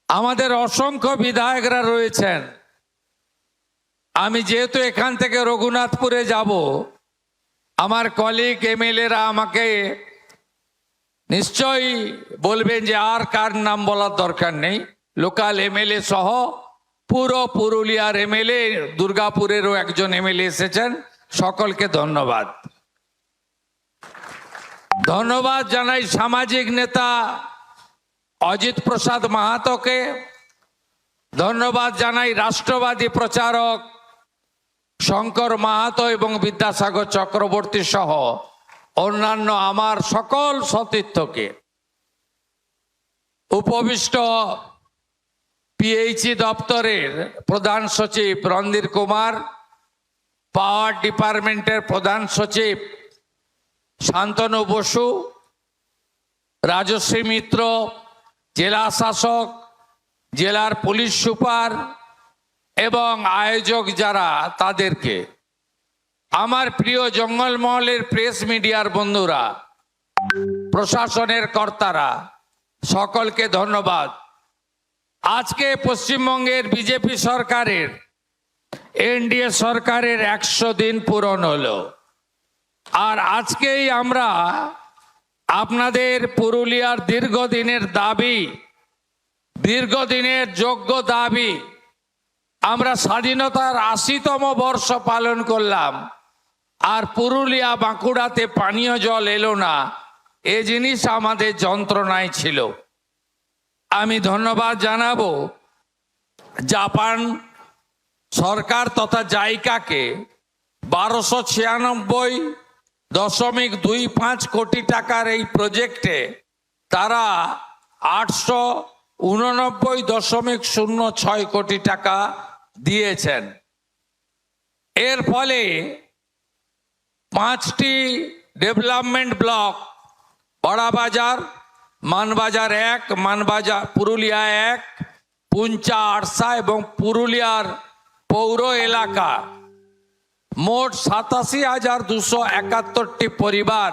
আমাদের অসংখ্য বিধায়করা রয়েছেন। আমি যেহেতু এখান থেকে রঘুনাথপুরে যাব, আমার কলিগ এমএলএরা আমাকে নিশ্চয়ই বলবেন যে আর কার নাম বলার দরকার নেই। লোকাল এমএলএ সহ পুরো পুরুলিয়ার এমএলএ, দুর্গাপুরেরও একজন এমএলএ এসেছেন। সকলকে ধন্যবাদ। ধন্যবাদ জানাই সামাজিক নেতা অজিত প্রসাদ মাহাতোকে। ধন্যবাদ জানাই রাষ্ট্রবাদী প্রচারক শঙ্কর মাহাতো এবং বিদ্যাসাগর চক্রবর্তী সহ অন্যান্য আমার সকল সতীর্থকে। উপবিষ্ট পিএইচই দপ্তরের প্রধান সচিব রণধীর কুমার, পাওয়ার ডিপার্টমেন্টের প্রধান সচিব শান্তনু বসু, রাজশ্রী মিত্র, জেলা শাসক, জেলার পুলিশ সুপার এবং আয়োজক যারা, তাদেরকে, আমার প্রিয় জঙ্গলমহলের প্রেস মিডিয়ার বন্ধুরা, প্রশাসনের কর্তারা, সকলকে ধন্যবাদ। আজকে পশ্চিমবঙ্গের বিজেপি সরকারের, এনডিএ সরকারের 100 দিন পূরণ হলো। আর আজকেই আমরা আপনাদের পুরুলিয়ার দীর্ঘদিনের দাবি, দীর্ঘদিনের যোগ্য দাবি, আমরা স্বাধীনতার 80তম বর্ষ পালন করলাম আর পুরুলিয়া বাঁকুড়াতে পানীয় জল এলো না, এ জিনিস আমাদের যন্ত্রণায় ছিল। আমি ধন্যবাদ জানাবো জাপান সরকার তথা জাইকাকে 1296.25 কোটি টাকার এই প্রজেক্টে তারা 889.06 কোটি টাকা দিয়েছেন। এর ফলে 5টি development block, Barabazar, Manbazar 1, Manbazar Purulia 1, Puncha, ARSA এবং পুরুলিয়ার পৌর এলাকা, মোট 87,271টি পরিবার,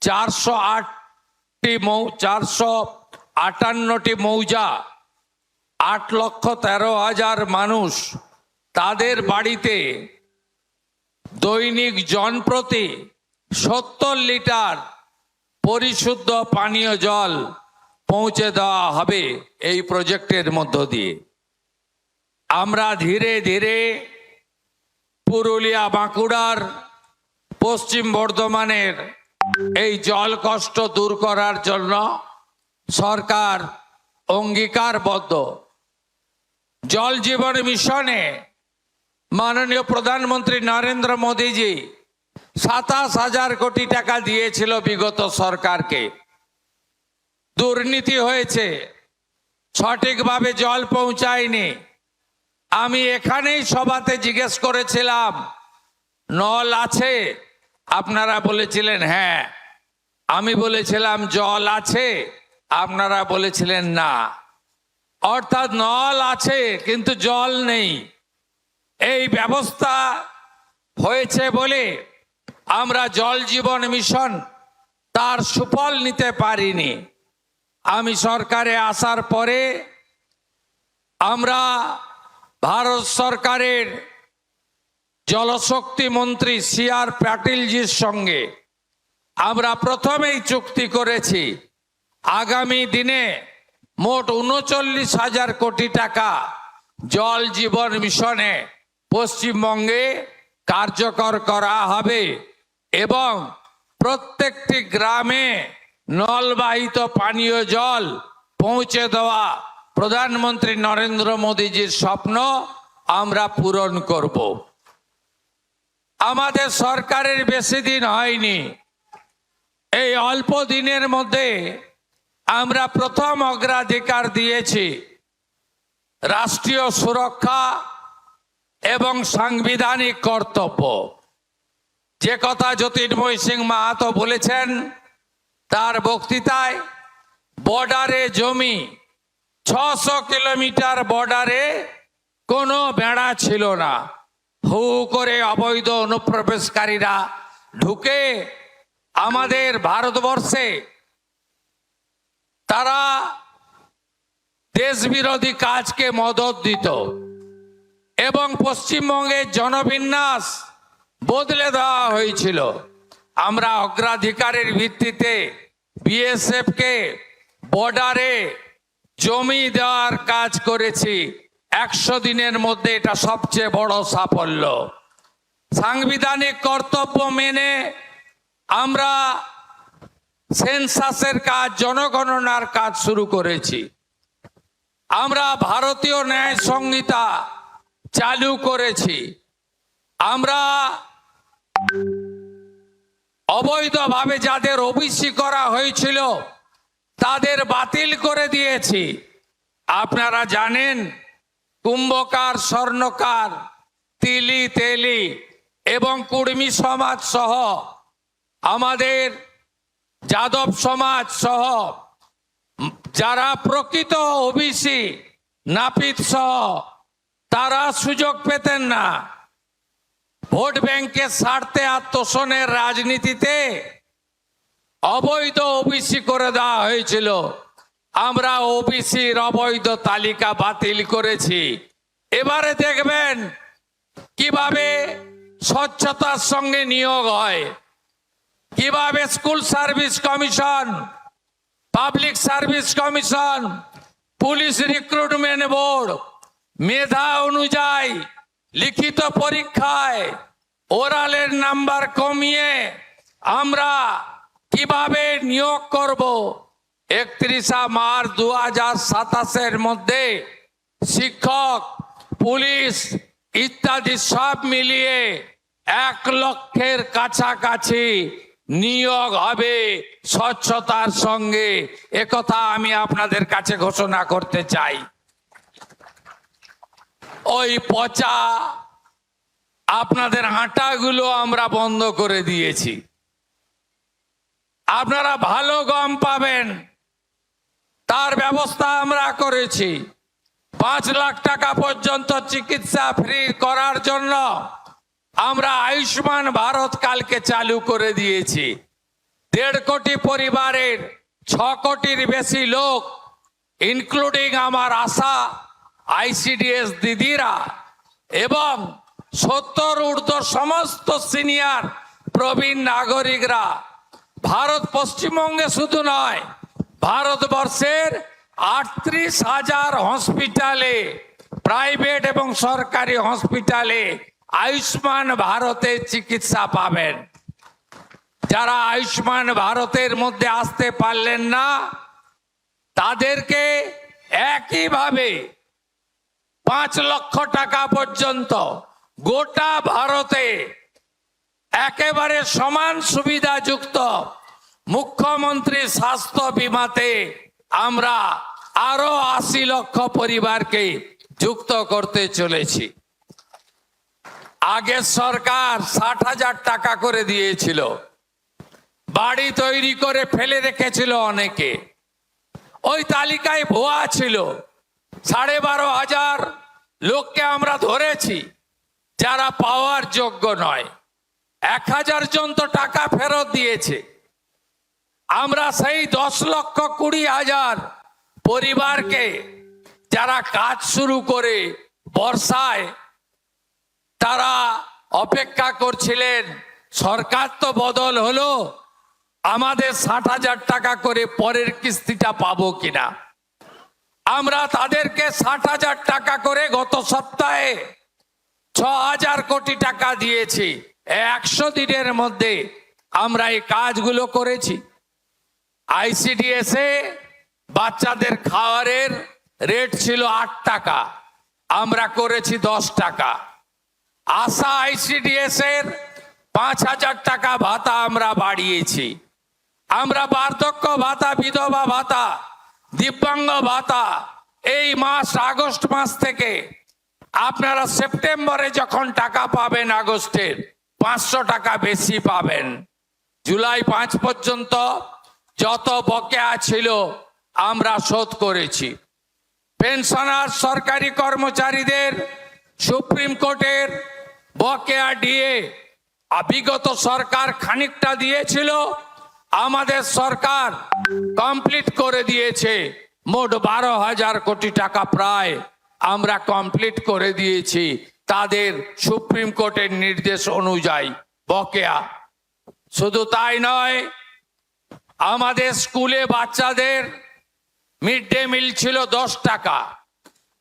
458টি মৌজা, 8,13,000 মানুষ, তাদের বাড়িতে দৈনিক জনপ্রতি 70 লিটার পরিশুদ্ধ পানীয় জল পৌঁছে দেওয়া হবে এই প্রজেক্টের মধ্য দিয়ে। আমরা ধীরে ধীরে পুরুলিয়া বাঁকুড়ার, পশ্চিম বর্ধমানের এই জল কষ্ট দূর করার জন্য সরকার অঙ্গীকারবদ্ধ। জল জীবন মিশনে মাননীয় প্রধানমন্ত্রী নরেন্দ্র মোদীজি 27,000 কোটি টাকা দিয়েছিল বিগত সরকারকে। দুর্নীতি হয়েছে, সঠিকভাবে জল পৌঁছায়নি। আমি এখানেই সভাতে জিজ্ঞেস করেছিলাম, নল আছে? আপনারা বলেছিলেন হ্যাঁ। আমি বলেছিলাম জল আছে? আপনারা বলেছিলেন না। অর্থাৎ নল আছে কিন্তু জল নেই। এই ব্যবস্থা হয়েছে বলে আমরা জল জীবন মিশন তার সুফল নিতে পারিনি। আমি সরকারে আসার পরে আমরা ভারত সরকারের জলশক্তি মন্ত্রী CR পাটিলজির সঙ্গে আমরা প্রথমেই চুক্তি করেছি, আগামী দিনে মোট 39,000 কোটি টাকা জল জীবন মিশনে পশ্চিমবঙ্গে কার্যকর করা হবে এবং প্রত্যেকটি গ্রামে নলবাহিত পানীয় জল পৌঁছে দেওয়া প্রধানমন্ত্রী নরেন্দ্র মোদীজির স্বপ্ন আমরা পূরণ করব। আমাদের সরকারের বেশি দিন হয়নি, এই অল্প দিনের মধ্যে আমরা প্রথম অগ্রাধিকার দিয়েছি রাষ্ট্রীয় সুরক্ষা এবং সাংবিধানিক কর্তব্য। যে কথা জ্যোতির্ময় সিং মাহাতো বলেছেন তার বক্তৃতায়, বর্ডারে জমি 600 কিলোমিটার বর্ডারে কোনো বেড়া ছিল না। হু করে অবৈধ অনুপ্রবেশকারীরা ঢুকে আমাদের ভারতবর্ষে তারা দেশ বিরোধী কাজকে মদত দিত এবং পশ্চিমবঙ্গের জনবিন্যাস বদলে দেওয়া হয়েছিল। আমরা অগ্রাধিকারের ভিত্তিতে বিএসএফ কে বর্ডারে জমি দেওয়ার কাজ করেছি। 100 দিনের মধ্যে এটা সবচেয়ে বড় সাফল্য। সাংবিধানিক কর্তব্য মেনে আমরা সেন্সাসের কাজ, জনগণনার কাজ শুরু করেছি। আমরা ভারতীয় ন্যায় সংহিতা চালু করেছি। আমরা অবৈধভাবে যাদের ওবিসি করা হয়েছিল তাদের বাতিল করে দিয়েছি। আপনারা জানেন কুম্ভকার, স্বর্ণকার, তিলি তেলি এবং কুর্মী সমাজ সহ আমাদের যাদব সমাজ সহ যারা প্রকৃত ওবিসি নাপিত সহ তারা সুযোগ পেতেন না। ভোট ব্যাংকের স্বার্থে আর তোষণের রাজনীতিতে অবৈধ ওবিসি করে দেওয়া হয়েছিল। আমরা ওবিসির অবৈধ তালিকা বাতিল করেছি। এবারে দেখবেন কিভাবে স্বচ্ছতার সঙ্গে নিয়োগ হয়, কিভাবে school service commission, public service commission, police recruitment board মেধা অনুযায়ী লিখিত পরীক্ষায় ওরালের নাম্বার কমিয়ে আমরা কিভাবে নিয়োগ করব। 31 মার্চ 2027 মধ্যে শিক্ষক, পুলিশ ইত্যাদি সব মিলিয়ে 1 লক্ষের কাছাকাছি নিয়োগ হবে স্বচ্ছতার সঙ্গে। একথা আমি আপনাদের কাছে ঘোষণা করতে চাই। ওই পচা আপনাদের আটাগুলো আমরা বন্ধ করে দিয়েছি। আপনারা ভালো গম পাবেন তার ব্যবস্থা আমরা করেছি। 5 লাখ টাকা পর্যন্ত চিকিৎসা ফ্রি করার জন্য আমরা আয়ুষ্মান ভারত কালকে চালু করে দিয়েছি। 1.5 কোটি পরিবারের 6 কোটির বেশি লোক, ইনক্লুডিং আমার আশা আইসিডিএস দিদিরা এবং 70 ঊর্ধ্ব সমস্ত সিনিয়র প্রবীণ নাগরিকরা ভারত, পশ্চিমবঙ্গে শুধু নয়, ভারতবর্ষের 38,000 হসপিটালে, প্রাইভেট এবং সরকারি হসপিটালে আয়ুষ্মান ভারতের চিকিৎসা পাবেন। যারা আয়ুষ্মান ভারতের মধ্যে আসতে পারলেন না তাদেরকে একইভাবে 5 লক্ষ টাকা পর্যন্ত গোটা ভারতে একেবারে সমান সুবিধাযুক্ত মুখ্যমন্ত্রী স্বাস্থ্য বিমাতে আমরা আরো 80 লক্ষ পরিবারকে যুক্ত করতে চলেছি। আগের সরকার 60,000 টাকা করে দিয়েছিল, বাড়ি তৈরি করে ফেলে রেখেছিল অনেকে। ওই তালিকায় ভুয়া ছিল। 12,500 লোককে আমরা ধরেছি যারা পাওয়ার যোগ্য নয়। 1,000 জন তো টাকা ফেরত দিয়েছে। আমরা সেই 10,20,000 পরিবারকে যারা কাজ শুরু করে বর্ষায় তারা অপেক্ষা করছিলেন, সরকার তো বদল হলো, আমাদের 60,000 টাকা করে পরের কিস্তিটা পাবো কিনা। আমরা তাদেরকে 60,000 টাকা করে গত সপ্তাহে 6,000 কোটি টাকা দিয়েছি। 100 দিনের মধ্যে আমরা এই কাজগুলো করেছি। আইসিডিএস এ বাচ্চাদের খাবারের রেট ছিল 8 টাকা, আমরা করেছি 10 টাকা। আশা আইসিডিএস এর 5,000 টাকা ভাতা আমরা বাড়িয়েছি। আমরা বার্ধক্য ভাতা, বিধবা ভাতা, দিব্যাঙ্গ ভাতা এই মাস আগস্ট মাস থেকে আপনারা সেপ্টেম্বরে যখন টাকা পাবেন আগস্টের 500 টাকা বেশি পাবেন। জুলাই 5 পর্যন্ত যত বকেয়া ছিল আমরা শোধ করেছি। পেনশনার সরকারি কর্মচারীদের সুপ্রিম কোর্টের বকেয়া দিয়ে বিগত সরকার খানিকটা দিয়েছিল, আমাদের সরকার কমপ্লিট করে দিয়েছে। মোট 12,000 কোটি টাকা প্রায় আমরা কমপ্লিট করে দিয়েছি তাদের সুপ্রিম কোর্টের নির্দেশ অনুযায়ী বকেয়া। শুধু তাই নয়, আমাদের স্কুলে বাচ্চাদের মিড ডে মিল ছিল 10 টাকা,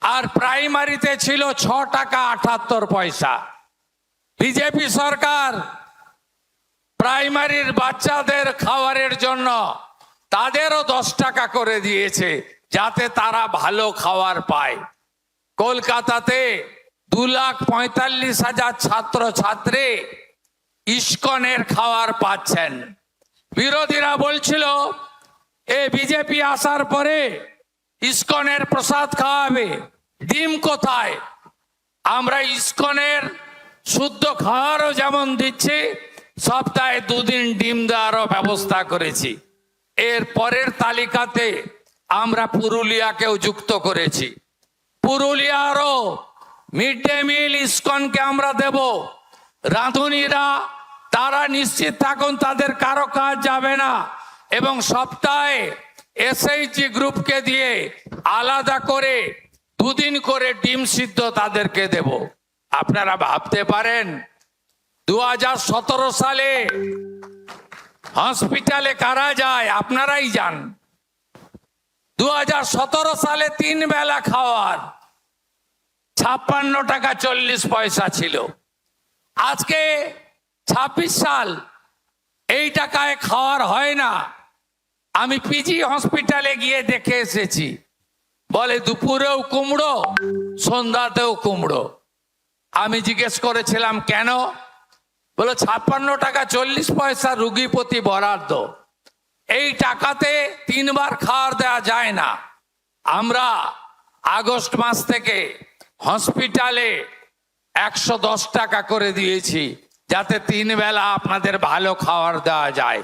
আর প্রাইমারিতে ছিল 6 টাকা 78 পয়সা। বিজেপি সরকার প্রাইমারির বাচ্চাদের খাবারের জন্য তাদেরও 10 টাকা করে দিয়েছে, যাতে তারা ভালো খাবার পায়। কলকাতাতে 2,45,000 ছাত্র ছাত্রী ইস্কনের খাবার পাচ্ছেন। বিরোধীরা বলছিল এ বিজেপি আসার পরে ইস্কনের প্রসাদ খাওয়াবে, ডিম কোথায়? আমরা ইস্কনের শুদ্ধ খাওয়ারও যেমন দিচ্ছি, সপ্তাহে 2 দিন ডিম দেওয়ারও ব্যবস্থা করেছি। এর পরের তালিকাতে আমরা পুরুলিয়াকেও যুক্ত করেছি। পুরুলিয়ারও মিড ডে মিল ইস্কনকে আমরা দেব। রাঁধুনিরা তারা নিশ্চিত থাকুন তাদের কারো কাজ যাবে না, এবং সপ্তাহে এসএইচজি গ্রুপকে দিয়ে আলাদা করে 2 দিন করে ডিম সিদ্ধ তাদেরকে দেব। আপনারা ভাবতে পারেন 2017 সালে হসপিটালে কারা যায়? আপনারাই যান। 2017 সালে 3 বেলা খাওয়ার 56 টাকা 40 পয়সা ছিল। আজকে 26 সাল, এই টাকায় খাওয়ার হয় না। আমি পিজি হসপিটালে গিয়ে দেখে এসেছি, বলে দুপুরেও কুমড়ো, সন্ধ্যাতেও কুমড়ো। আমি জিজ্ঞেস করেছিলাম কেন? বলে 56 টাকা 40 পয়সা রুগী প্রতি বরাদ্দ, এই টাকাতে 3 বার খাওয়ার দেওয়া যায় না। আমরা আগস্ট মাস থেকে হসপিটালে 110 টাকা করে দিয়েছি, যাতে 3 বেলা আপনাদের ভালো খাবার দেওয়া যায়।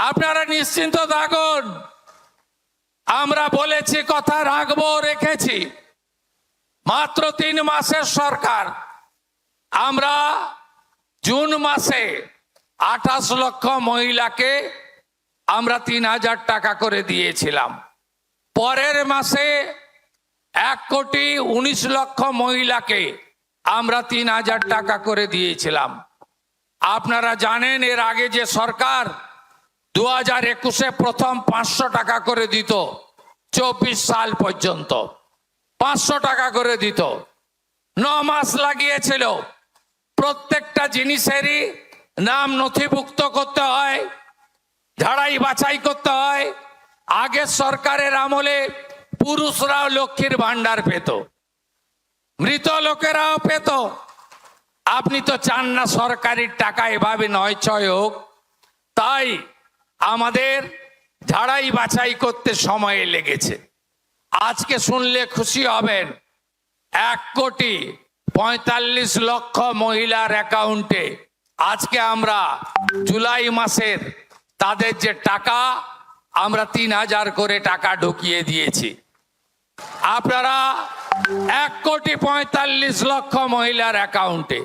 আপনারা নিশ্চিন্ত থাকুন, আমরা বলেছি কথা রাখবো, রেখেছি। মাত্র 3 মাসের সরকার, আমরা জুন মাসে 28 লক্ষ মহিলাকে আমরা 3,000 টাকা করে দিয়েছিলাম। পরের মাসে 1,19,00,000 মহিলাকে আমরা 3,000 টাকা করে দিয়েছিলাম। আপনারা জানেন এর আগে যে সরকার 2021-এ প্রথম 500 টাকা করে দিত, 24 সাল পর্যন্ত 500 টাকা করে দিত। 9 মাস লাগিয়েছিল। প্রত্যেকটা জিনিসেরই নাম নথিভুক্ত করতে হয়, ঝাড়াই বাছাই করতে হয়। আগের সরকারের আমলে পুরুষরাও লক্ষ্মীর ভান্ডার পেত, মৃত লোকেরাও পেত। আপনি তো চান না সরকারি টাকা এভাবে নয় ছয় হোক, তাই আমাদের ঝাড়াই বাছাই করতে সময় লেগেছে। আজকে শুনলে খুশি হবেন, 1,45,00,000 মহিলার অ্যাকাউন্টে আজকে আমরা জুলাই মাসের তাদের যে টাকা, আমরা 3,000 করে টাকা ঢুকিয়ে দিয়েছি। আপনারা 1,45,00,000 মহিলার অ্যাকাউন্টে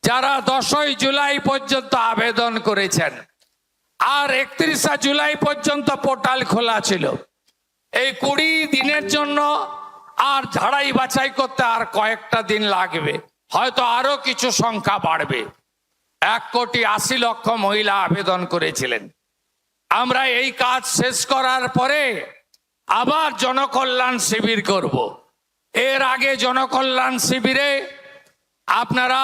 যারা 10ই জুলাই পর্যন্ত আবেদন করেছেন, আর 31শে জুলাই পর্যন্ত পোর্টাল খোলা ছিল। এই 20 দিনের জন্য আর ঝাড়াই বাছাই করতে আর কয়েকটা দিন লাগবে, হয়তো আরো কিছু সংখ্যা বাড়বে। 1,80,00,000 মহিলা আবেদন করেছিলেন। আমরা এই কাজ শেষ করার পরে আবার জনকল্যাণ শিবির করব। এর আগে জনকল্যাণ শিবিরে আপনারা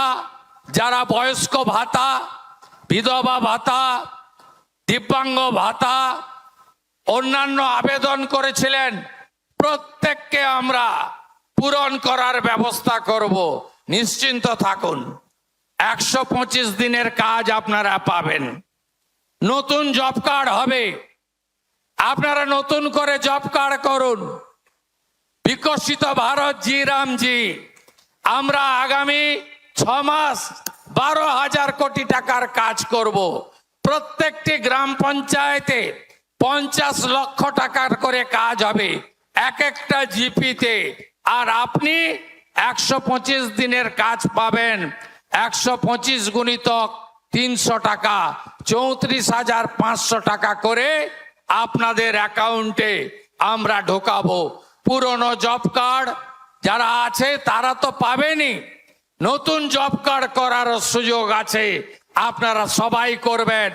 যারা বয়স্ক ভাতা, বিধবা ভাতা, দিব্যাঙ্গ ভাতা, অন্যান্য আবেদন করেছিলেন, প্রত্যেককে আমরা পূরণ করার ব্যবস্থা করব। নিশ্চিন্ত থাকুন, 125 দিনের কাজ আপনারা পাবেন। নতুন জব কার্ড হবে, আপনারা নতুন করে জব কার্ড করুন। বিকশিত ভারত জি রামজি, আমরা আগামী 6 মাস 12,000 কোটি টাকার কাজ করব। প্রত্যেকটি গ্রাম পঞ্চায়েতে 50 লক্ষ টাকার করে কাজ হবে এক একটা জিপিতে, আর আপনি 125 দিনের কাজ পাবেন। 125 গুণিতক 300 টাকা, 34,500 টাকা করে আপনাদের অ্যাকাউন্টে আমরা ঢোকাবো। পুরনো জব কার্ড যারা আছে তারা তো পাবেনই, নতুন জব কার্ড করার সুযোগ আছে, আপনারা সবাই করবেন।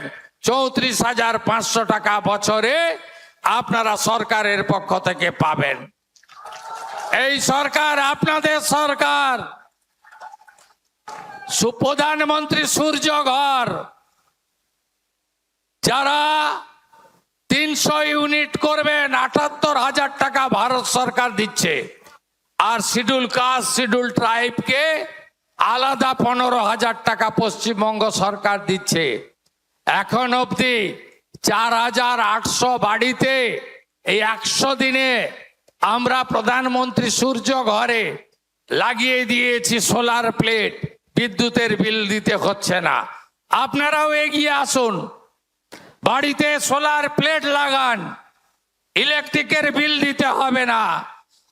34,500 টাকা বছরে আপনারা সরকারের পক্ষ থেকে পাবেন। এই সরকার আপনাদের সরকার। প্রধানমন্ত্রী সূর্য ঘর যারা 300 ইউনিট করবেন 78,000 টাকা ভারত সরকার দিচ্ছে, আর শিডিউল কাস্ট শিডিউল ট্রাইবকে আলাদা 15,000 টাকা পশ্চিমবঙ্গ সরকার দিচ্ছে। এখন অবধি 4,800 বাড়িতে এই 100 দিনে আমরা প্রধানমন্ত্রী সূর্য ঘরে লাগিয়ে দিয়েছি সোলার প্লেট, বিদ্যুতের বিল দিতে হচ্ছে না। আপনারাও এগিয়ে আসুন, বাড়িতে সোলার প্লেট লাগান, ইলেকট্রিকের বিল দিতে হবে না,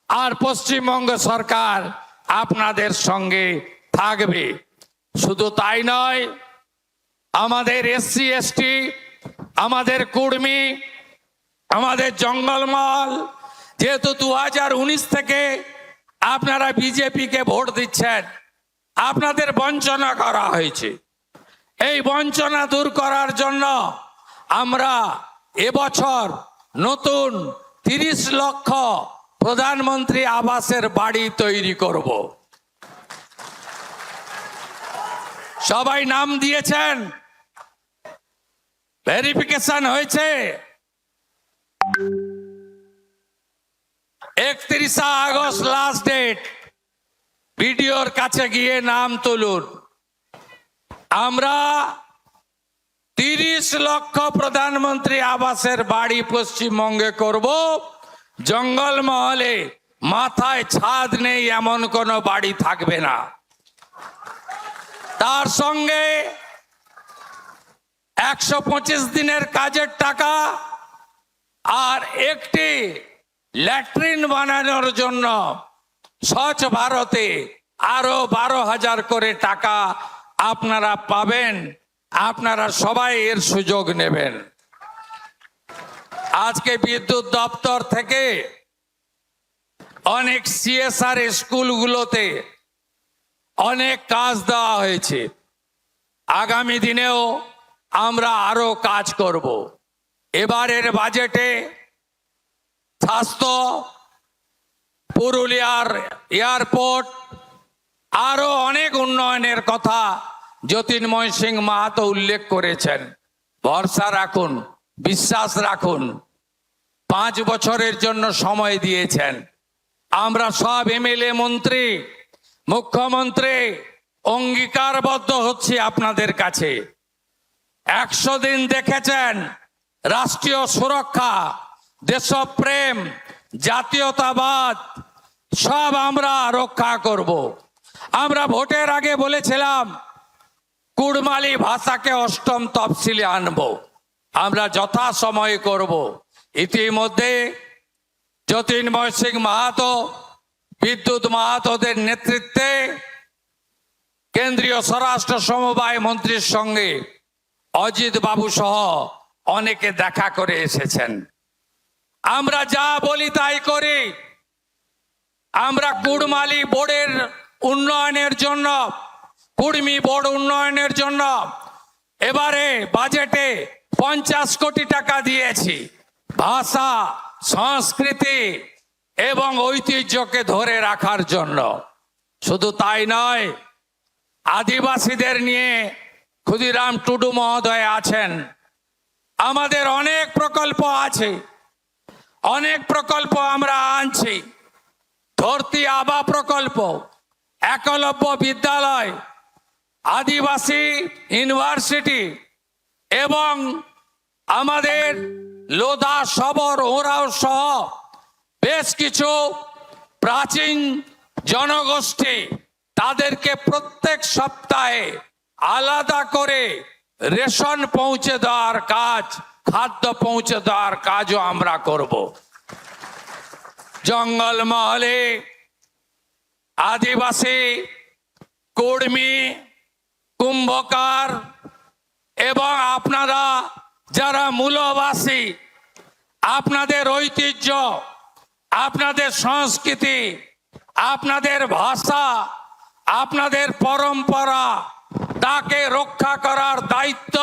আর পশ্চিমবঙ্গ সরকার আপনাদের সঙ্গে থাকবে। শুধু তাই নয়, আমাদের SC ST, আমাদের কুর্মী, আমাদের জঙ্গলমহল, যেহেতু 2019 থেকে আপনারা বিজেপিকে ভোট দিচ্ছেন, আপনাদের বঞ্চনা করা হয়েছে। এই বঞ্চনা দূর করার জন্য আমরা এবছর নতুন 30 লক্ষ প্রধানমন্ত্রী আবাসের বাড়ি তৈরি করব। সবাই নাম দিয়েছেন, ভেরিফিকেশন হয়েছে। 31 আগস্ট লাস্ট ডেট, বিডিওর কাছে গিয়ে নাম তুলুন। আমরা 30 লক্ষ প্রধানমন্ত্রী আবাসের বাড়ি পশ্চিমবঙ্গে করব। জঙ্গলমহলে মাথায় ছাদ নেই এমন কোনো বাড়ি থাকবে না। তার সঙ্গে 125 দিনের কাজের টাকা আর একটি ল্যাট্রিন বানানোর জন্য স্বচ্ছ ভারতে আরো 12,000 করে টাকা আপনারা পাবেন। আপনারা সবাই এর সুযোগ নেবেন। আজকে বিদ্যুৎ দপ্তর থেকে অনেক CSR স্কুলগুলোতে অনেক কাজ দেওয়া হয়েছে। আগামী দিনেও আমরা আরো কাজ করব। এবারের বাজেটে স্বাস্থ্য, পুরুলিয়ার এয়ারপোর্ট, আরো অনেক উন্নয়নের কথা জ্যোতির্ময় সিং মাহাতো উল্লেখ করেছেন। ভরসা রাখুন, বিশ্বাস রাখুন। 5 বছরের জন্য সময় দিয়েছেন। আমরা সব MLA মন্ত্রী, মুখ্যমন্ত্রী অঙ্গীকারবদ্ধ হচ্ছি আপনাদের কাছে। 100 দিন দেখেছেন, রাষ্ট্রীয় সুরক্ষা, দেশপ্রেম, জাতীয়তাবাদ সব আমরা রক্ষা করব। আমরা ভোটের আগে বলেছিলাম কুড়মালি ভাষাকে 8ম তফসিলে আনব। আমরা যথাসময়ে করব। ইতিমধ্যে জ্যোতির্ময় সিং মাহাতো, বিদ্যুৎ মাহাতোদের নেতৃত্বে কেন্দ্রীয় স্বরাষ্ট্র সমবায় মন্ত্রীর সঙ্গে অজিত বাবু সহ অনেকে দেখা করে এসেছেন। আমরা যা বলি তাই করি। আমরা কুড়মালি বোর্ডের উন্নয়নের জন্য, কুর্মী বোর্ড উন্নয়নের জন্য এবারে বাজেটে 50 কোটি টাকা দিয়েছি। ভাষা, সংস্কৃতি এবং ঐতিহ্যকে ধরে রাখার জন্য। শুধু তাই নয়, আদিবাসীদের নিয়ে ক্ষুদিরাম টুডু মহোদয় আছেন। আমাদের অনেক প্রকল্প আছে, অনেক প্রকল্প আমরা আনছি। ধরতি আবা প্রকল্প, একলব্য বিদ্যালয়, আদিবাসী ইউনিভার্সিটি এবং আমাদের লোধা, সবর, ওরাও সহ বেশ কিছু প্রাচীন জনগোষ্ঠী, তাদেরকে প্রত্যেক সপ্তাহে আলাদা করে রেশন পৌঁছে দেওয়ার কাজ, খাদ্য পৌঁছে দেওয়ার কাজও আমরা করব। জঙ্গলমহলে আদিবাসী, কুর্মী, কুম্ভকার এবং আপনারা যারা মূলবাসী, আপনাদের ঐতিহ্য, আপনাদের সংস্কৃতি, আপনাদের ভাষা, আপনাদের পরম্পরা, তাকে রক্ষা করার দায়িত্ব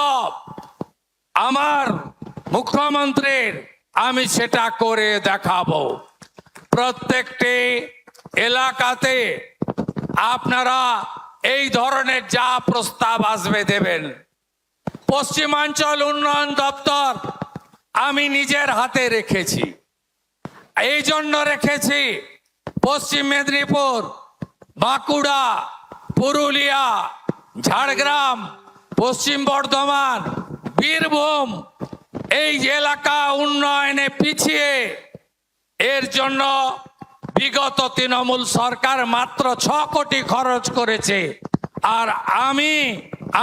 আমার মুখ্যমন্ত্রীর। আমি সেটা করে দেখাবো। প্রত্যেকটি এলাকাতে আপনারা এই ধরনের যা প্রস্তাব আসবে দেবেন। পশ্চিমাঞ্চল উন্নয়ন দপ্তর আমি নিজের হাতে রেখেছি। এই জন্য রেখেছি, পশ্চিম মেদিনীপুর, বাঁকুড়া, পুরুলিয়া, ঝাড়গ্রাম, পশ্চিম বর্ধমান, বীরভূম এই এলাকা উন্নয়নে পিছিয়ে। এর জন্য বিগত তৃণমূল সরকার মাত্র 6 কোটি খরচ করেছে, আর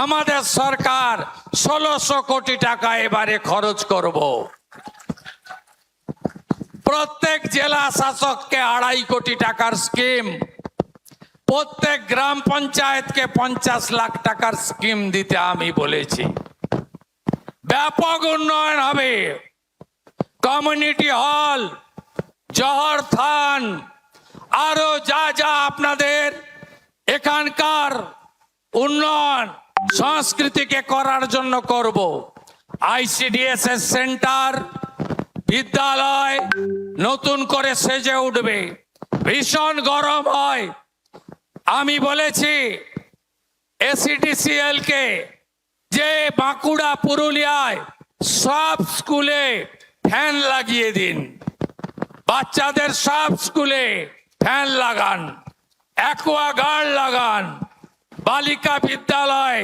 আমাদের সরকার 1600 কোটি টাকা এবারে খরচ করব। প্রত্যেক জেলা শাসককে 2.5 কোটি টাকার স্কিম, প্রত্যেক গ্রাম পঞ্চায়েতকে 50 লাখ টাকার স্কিম দিতে আমি বলেছি। ব্যাপক উন্নয়ন হবে। কমিউনিটি হল, জহর থান, আরো যা যা আপনাদের এখানকার উন্নয়ন সংস্কৃতিকে করার জন্য করব। ICDS সেন্টার, বিদ্যালয় নতুন করে সেজে উঠবে। ভীষণ গরম হয়। আমি বলেছি ACDCL কে যে বাঁকুড়া, পুরুলিয়ায় সব স্কুলে ফ্যান লাগিয়ে দিন। বাচ্চাদের সব স্কুলে ফ্যান লাগান, অ্যাকোয়াগার্ড লাগান, বালিকা বিদ্যালয়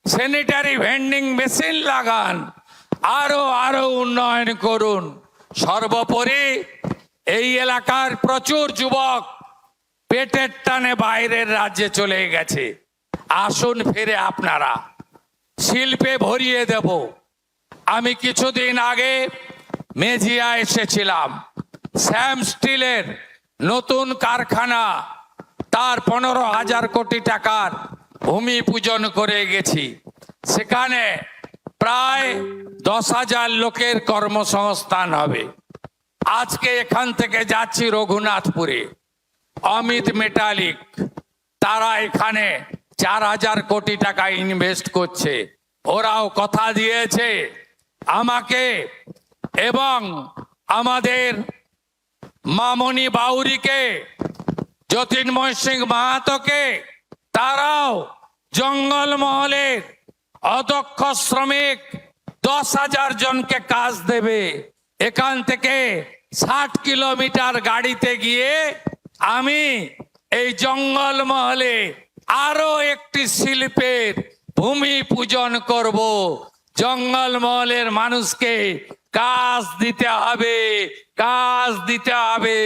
স্যানিটারি ভেন্ডিং মেশিন লাগান, আরো উন্নয়ন করুন। সর্বোপরি এই এলাকার প্রচুর যুবক পেটের টানে বাইরের রাজ্যে চলে গেছে। আসুন ফিরে আপনারা, শিল্পে ভরিয়ে দেব। আমি কিছুদিন আগে মেজিয়া এসেছিলাম। শ্যাম স্টিলের নতুন কারখানা, তার 15,000 কোটি টাকার ভূমি পূজন করে গেছি। সেখানে প্রায় 10,000 লোকের কর্মসংস্থান হবে। আজকে এখান থেকে যাচ্ছি রঘুনাথপুরে, অমিত মেটালিক, তারা এখানে 4,000 কোটি টাকা ইনভেস্ট করছে। ওরাও কথা দিয়েছে আমাকে এবং আমাদের মামনি বাউরিকে, জ্যোতির্ময় সিং মাহাতোকে। তারাও জঙ্গলমহলের অদক্ষ শ্রমিক 10,000 জনকে কাজ দেবে। এখান থেকে 60 কিলোমিটার গাড়িতে গিয়ে আমি এই জঙ্গলমহলে আরো একটি শিল্পের ভূমি পূজন করব। জঙ্গলমহলের মানুষকে কাজ দিতে হবে, কাজ দিতে হবে,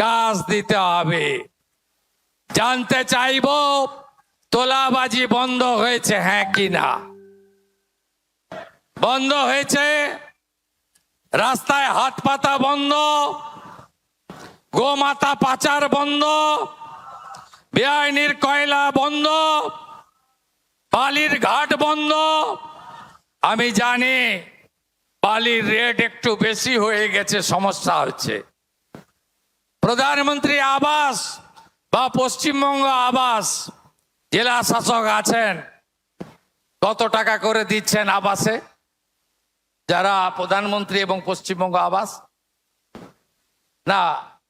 কাজ দিতে হবে। জানতে চাইব তোলাবাজি বন্ধ হয়েছে, হ্যাঁ কি না? বন্ধ হয়েছে। রাস্তায় হাত পাতা বন্ধ, গোমাতা পাচার বন্ধ, বেআইনির কয়লা বন্ধ, বালির ঘাট বন্ধ। আমি জানি বালির রেট একটু বেশি হয়ে গেছে, সমস্যা হচ্ছে। প্রধানমন্ত্রী আবাস বা পশ্চিমবঙ্গ আবাস, জেলা শাসক আছেন, কত টাকা করে দিচ্ছেন আবাসে যারা প্রধানমন্ত্রী এবং পশ্চিমবঙ্গ আবাস? না,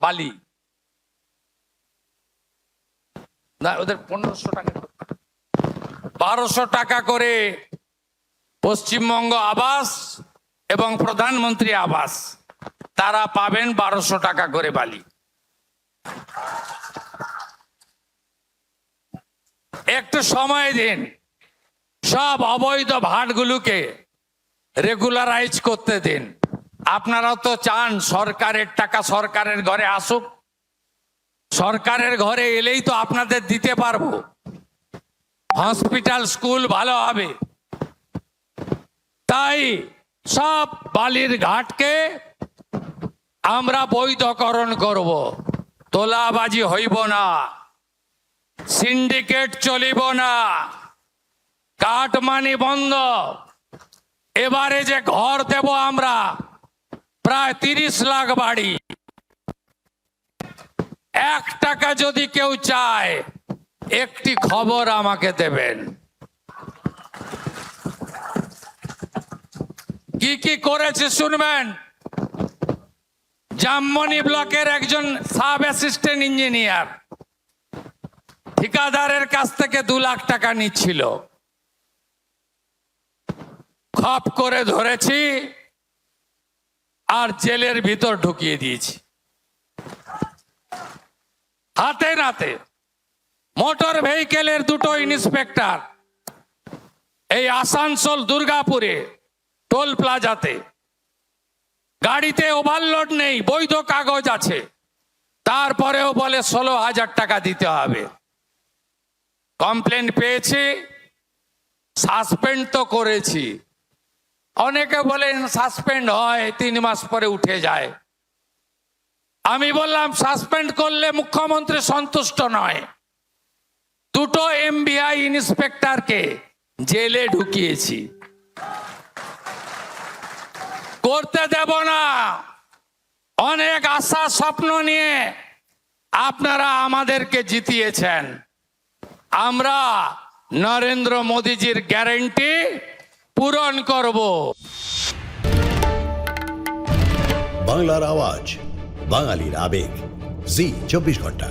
বালি না, ওদের 1500 টাকা, 1200 টাকা করে পশ্চিমবঙ্গ আবাস এবং প্রধানমন্ত্রী আবাস, তারা পাবেন 1200 টাকা করে বালি। একটু সময় দিন, সব অবৈধ ভাটগুলোকে রেগুলারাইজ করতে দিন। আপনারা তো চান সরকারের টাকা সরকারের ঘরে আসুক। সরকারের ঘরে এলেই তো আপনাদের দিতে পারবো। হসপিটাল, স্কুল ভালো হবে। তাই সব বালির ঘাটকে আমরা বৈধকরণ করব। তোলাবাজি হইব না, সিন্ডিকেট চলিব না, কাটমানি বন্ধ। এবারে যে ঘর দেব আমরা প্রায় 30 লাখ বাড়ি। 1 টাকা যদি কেউ চায় একটি খবর আমাকে দেবেন। কি কি করেছে শুনবেন। জামমনি ব্লকের একজন সাব অ্যাসিস্ট্যান্ট ইঞ্জিনিয়ার ঠিকাদারের কাছ থেকে 2 লাখ টাকা নিচ্ছিল। খপ করে ধরেছি আর জেলের ভিতর ঢুকিয়ে দিয়েছি। হাতে নাতে মোটর ভেহিকেলের 2টো ইন্সপেক্টর এই আসানসোল দুর্গাপুরে টোল প্লাজাতে, গাড়িতে ওভারলোড নেই, বৈধ কাগজ আছে, তারপরেও বলে 16,000 টাকা দিতে হবে। কমপ্লেন পেয়েছি, সাসপেন্ড তো করেছি। অনেকে বলেন সাসপেন্ড হয় 3 মাস পরে উঠে যায়। আমি বললাম সাসপেন্ড করলে মুখ্যমন্ত্রী সন্তুষ্ট নয়। 2টো এমবিআই ইন্সপেক্টরকে জেলে ঢুকিয়েছি। করতে দেব না। অনেক আশা স্বপ্ন নিয়ে আপনারা আমাদেরকে জিতিয়েছেন। আমরা নরেন্দ্র মোদীজির গ্যারান্টি পূরণ করব। বাংলার আওয়াজ, বাঙালির আবেগ, জি 24 ঘন্টা।